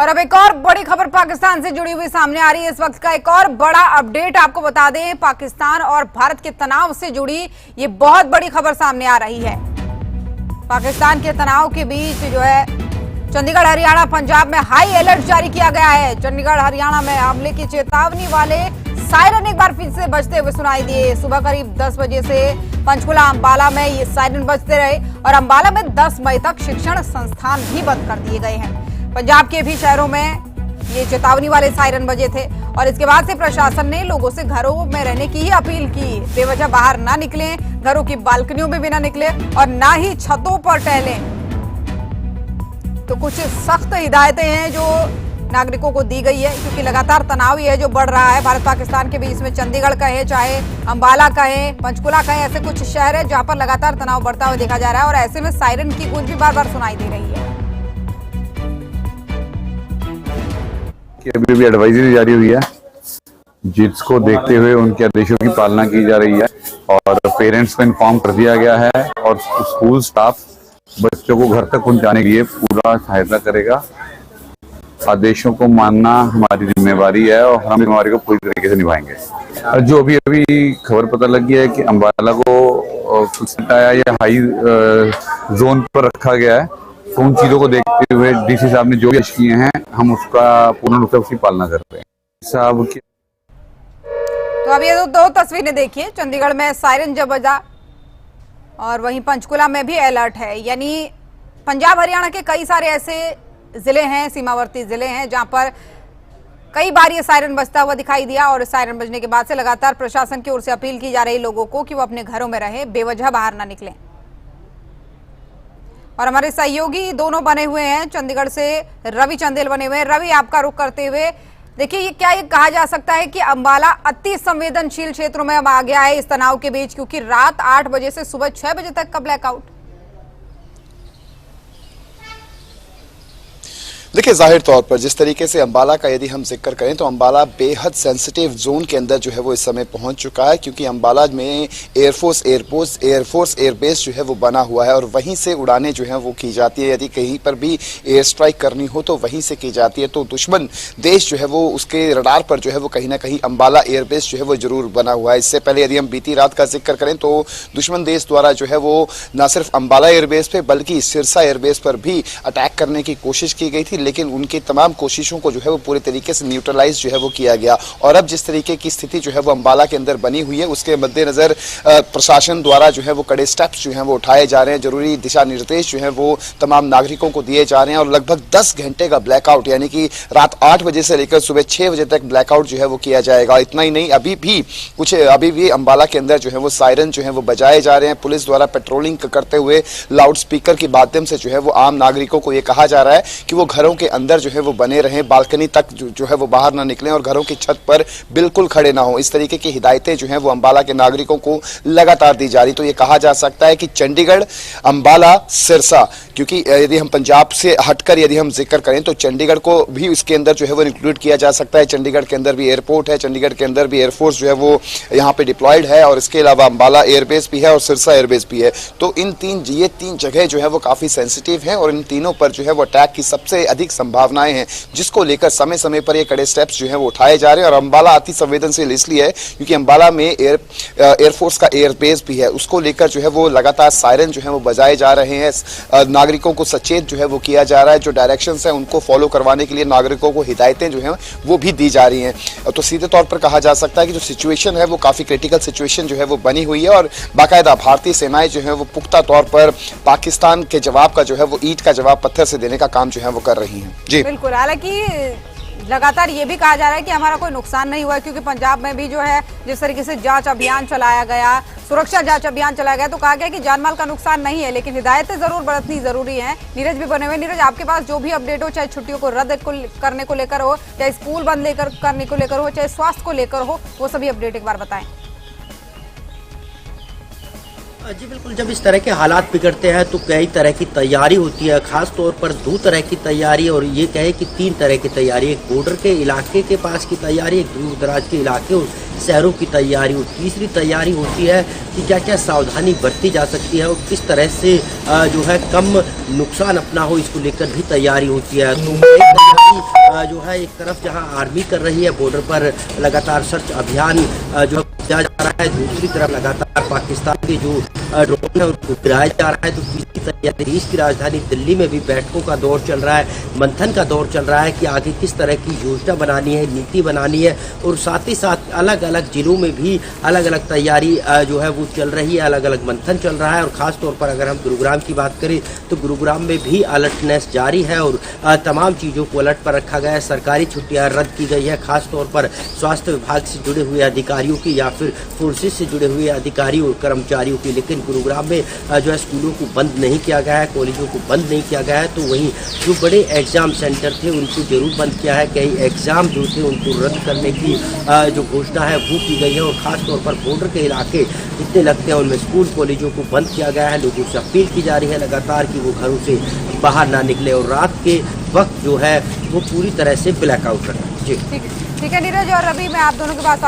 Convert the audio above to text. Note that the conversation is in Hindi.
और अब एक और बड़ी खबर पाकिस्तान से जुड़ी हुई सामने आ रही है। इस वक्त का एक और बड़ा अपडेट आपको बता दें, पाकिस्तान और भारत के तनाव से जुड़ी ये बहुत बड़ी खबर सामने आ रही है। पाकिस्तान के तनाव के बीच जो है चंडीगढ़, हरियाणा, पंजाब में हाई अलर्ट जारी किया गया है। चंडीगढ़, हरियाणा में हमले की चेतावनी वाले सायरन एक बार फिर से बजते हुए सुनाई दिए। सुबह करीब 10 बजे से पंचकुला, अंबाला में ये सायरन बजते रहे और अंबाला में 10 मई तक शिक्षण संस्थान भी बंद कर दिए गए हैं। पंजाब के भी शहरों में ये चेतावनी वाले सायरन बजे थे और इसके बाद से प्रशासन ने लोगों से घरों में रहने की ही अपील की। बेवजह बाहर ना निकलें, घरों की बालकनियों में भी ना निकले और ना ही छतों पर टहलें। तो कुछ सख्त हिदायतें हैं जो नागरिकों को दी गई है, क्योंकि लगातार तनाव ये है जो बढ़ रहा है भारत पाकिस्तान के बीच में। चंडीगढ़ कहे, चाहे अंबाला कहे, पंचकुला कहे, ऐसे कुछ शहर है जहां पर लगातार तनाव बढ़ता हुआ देखा जा रहा है और ऐसे में सायरन की गूंज भी बार बार सुनाई दे रही है। कि अभी भी एडवाइजरी जारी हुई है, जिसको देखते हुए उनके आदेशों की पालना की जा रही है और पेरेंट्स को इन्फॉर्म कर दिया गया है और स्कूल स्टाफ बच्चों को घर तक पहुंचाने के लिए पूरा सहायता करेगा। आदेशों को मानना हमारी जिम्मेवारी है और हम जिम्मेवारी को पूरी तरीके से निभाएंगे। और जो अभी खबर पता लगी है कि अंबाला को या हाई जोन पर रखा गया है, तो उन चीजों को देखते हुए डीसी साहब ने जो भी किए हैं हम उसका पूर्ण रूप से उसकी पालना कर रहे हैं साहब की। तो अब ये दो तस्वीरें देखिए, चंडीगढ़ में सायरन जब बजा और वहीं पंचकुला में भी अलर्ट है। यानी पंजाब, हरियाणा के कई सारे ऐसे जिले हैं, सीमावर्ती जिले हैं, जहां पर कई बार ये सायरन बजता हुआ दिखाई दिया और सायरन बजने के बाद से लगातार प्रशासन की ओर से अपील की जा रही लोगों को कि वो अपने घरों में रहें, बेवजह बाहर ना निकलें। और हमारे सहयोगी दोनों बने हुए हैं, चंडीगढ़ से रवि चंदेल बने हुए हैं। रवि, आपका रुख करते हुए देखिए, ये क्या ये कहा जा सकता है कि अंबाला अति संवेदनशील क्षेत्रों में अब आ गया है इस तनाव के बीच, क्योंकि रात 8 बजे से सुबह 6 बजे तक का ब्लैकआउट। देखिए, जाहिर तौर पर जिस तरीके से अंबाला का यदि हम जिक्र करें तो अंबाला बेहद सेंसिटिव जोन के अंदर जो है वो इस समय पहुंच चुका है, क्योंकि अंबाला में एयरफोर्स एयरबेस जो है वो बना हुआ है और वहीं से उड़ानें जो है वो की जाती है। यदि कहीं पर भी एयर स्ट्राइक करनी हो तो वहीं से की जाती है। तो दुश्मन देश जो है वो उसके रडार पर जो है वो कहीं ना कहीं अंबाला एयरबेस जो है वो जरूर बना हुआ है। इससे पहले यदि हम बीती रात का जिक्र करें तो दुश्मन देश द्वारा जो है वो न सिर्फ अंबाला एयरबेस पे बल्कि सिरसा एयरबेस पर भी अटैक करने की कोशिश की गई थी, लेकिन उनकी तमाम कोशिशों को जो है वो पूरे तरीके से न्यूट्रलाइज जो है वो किया गया। और अब जिस तरीके की स्थिति जो है वो अंबाला के अंदर बनी हुई है, उसके मद्देनजर प्रशासन द्वारा जो है वो कड़े स्टेप्स जो है वो उठाए जा रहे हैं। जरूरी दिशा निर्देश जो है वो तमाम नागरिकों को दिए जा रहे हैं और लगभग 10 घंटे का ब्लैकआउट, यानी कि रात 8 बजे से लेकर सुबह 6 बजे तक ब्लैकआउट जो है वो किया जाएगा। इतना ही नहीं, अभी भी अंबाला के अंदर जो है वो सायरन जो है वो बजाए जा रहे हैं। पुलिस द्वारा पेट्रोलिंग करते हुए लाउड स्पीकर के माध्यम से जो है वो आम नागरिकों को ये कहा जा रहा है कि वो घरों के अंदर जो है वो बने रहें, बालकनी तक जो है वो बाहर ना निकलें और घरों की छत पर बिल्कुल खड़े ना हो। इस तरीके की हिदायतें जो हैं वो अंबाला के नागरिकों को लगातार दी जा रही। तो ये कहा जा सकता है कि चंडीगढ़, अंबाला, सिरसा, क्योंकि यदि हम पंजाब से हटकर यदि हम जिक्र करें तो चंडीगढ़ को भी इसके अंदर जो है वो इंक्लूड किया जा सकता है। चंडीगढ़ के अंदर भी एयरपोर्ट है, चंडीगढ़ के अंदर भी एयरफोर्स जो है वो यहाँ पे डिप्लॉयड है और इसके अलावा अंबाला एयरबेस भी है और सिरसा एयरबेस भी है। तो ये तीन जगह जो है वो काफी सेंसिटिव है और इन तीनों पर जो है वो अटैक की सबसे अधिक संभावनाएं हैं, जिसको लेकर समय समय पर ये कड़े स्टेप्स जो है वो उठाए जा रहे हैं। और अंबाला अति संवेदनशील इसलिए है क्योंकि अंबाला में एयरफोर्स का एयरबेस भी है, उसको लेकर जो है वो लगातार सायरन जो है वो बजाए जा रहे हैं। नागरिकों को सचेत जो है वो किया जा रहा है, जो डायरेक्शंस हैं उनको फॉलो करवाने के लिए नागरिकों को हिदायतें जो हैं वो भी दी जा रही हैं। तो सीधे तौर पर कहा जा सकता है कि जो सिचुएशन है वो काफी क्रिटिकल सिचुएशन जो है वो बनी हुई है और बाकायदा भारतीय सेनाएं जो है वो पुख्ता तौर पर पाकिस्तान के जवाब का जो है वो ईंट का जवाब पत्थर से देने का काम जो है वो कर रही है। जी बिल्कुल, हालांकि लगातार ये भी कहा जा रहा है कि हमारा कोई नुकसान नहीं हुआ है, क्योंकि पंजाब में भी जो है जिस तरीके से जांच अभियान चलाया गया, सुरक्षा जांच अभियान चलाया गया, तो कहा गया कि जानमाल का नुकसान नहीं है, लेकिन हिदायतें जरूर बरतनी जरूरी हैं। नीरज भी बने हुए। नीरज, आपके पास जो भी अपडेट हो, चाहे छुट्टियों को रद्द करने को लेकर हो, चाहे स्कूल बंद करने को लेकर हो, चाहे स्वास्थ्य को लेकर हो, वो सभी अपडेट एक बार बताएं। जी बिल्कुल, जब इस तरह के हालात बिगड़ते हैं तो कई तरह की तैयारी होती है, खास तौर पर 2 तरह की तैयारी, और ये कहे कि 3 तरह की तैयारी। एक बॉर्डर के इलाके के पास की तैयारी, एक दूर दराज के इलाके और शहरों की तैयारी, और तीसरी तैयारी होती है कि क्या क्या सावधानी बरती जा सकती है और किस तरह से जो है कम नुकसान अपना हो, इसको लेकर भी तैयारी होती है। तो कई तैयारी जो है, एक तरफ जहां आर्मी कर रही है, बॉर्डर पर लगातार सर्च अभियान जो किया जा रहा है, दूसरी तरफ लगातार पाकिस्तान के जो ड्रोन है उनको गिराया जा रहा है। तो तीसरी तैयारी, देश की राजधानी दिल्ली में भी बैठकों का दौर चल रहा है, मंथन का दौर चल रहा है कि आगे किस तरह की योजना बनानी है, नीति बनानी है, और साथ ही साथ अलग अलग जिलों में भी अलग अलग तैयारी जो है वो चल रही है, अलग अलग मंथन चल रहा है। और खास तौर पर अगर हम गुरुग्राम की बात करें तो गुरुग्राम में भी अलर्टनेस जारी है और तमाम चीज़ों को अलर्ट पर रखा गया है। सरकारी छुट्टियां रद्द की गई है, खास तौर पर स्वास्थ्य विभाग से जुड़े हुए अधिकारियों की या फिर फोर्सेस से जुड़े हुए अधिकारियों और कर्मचारियों की। लेकिन गुरुग्राम में जो है स्कूलों को बंद नहीं किया गया है, कॉलेजों को बंद नहीं किया गया है। तो वहीं जो बड़े एग्जाम सेंटर थे उनको जरूर बंद किया है, कई एग्जाम जो थे उनको रद्द करने की जो घोषणा है वो की गई है। और खास तौर पर बॉर्डर के इलाके जितने लगते हैं उनमें स्कूल कॉलेजों को बंद किया गया है। लोगों से अपील की जा रही है लगातार कि वो घरों से बाहर ना निकले और रात के वक्त जो है वो पूरी तरह से ब्लैकआउट रखें। जी ठीक है नीरज और रवि, मैं आप दोनों के पास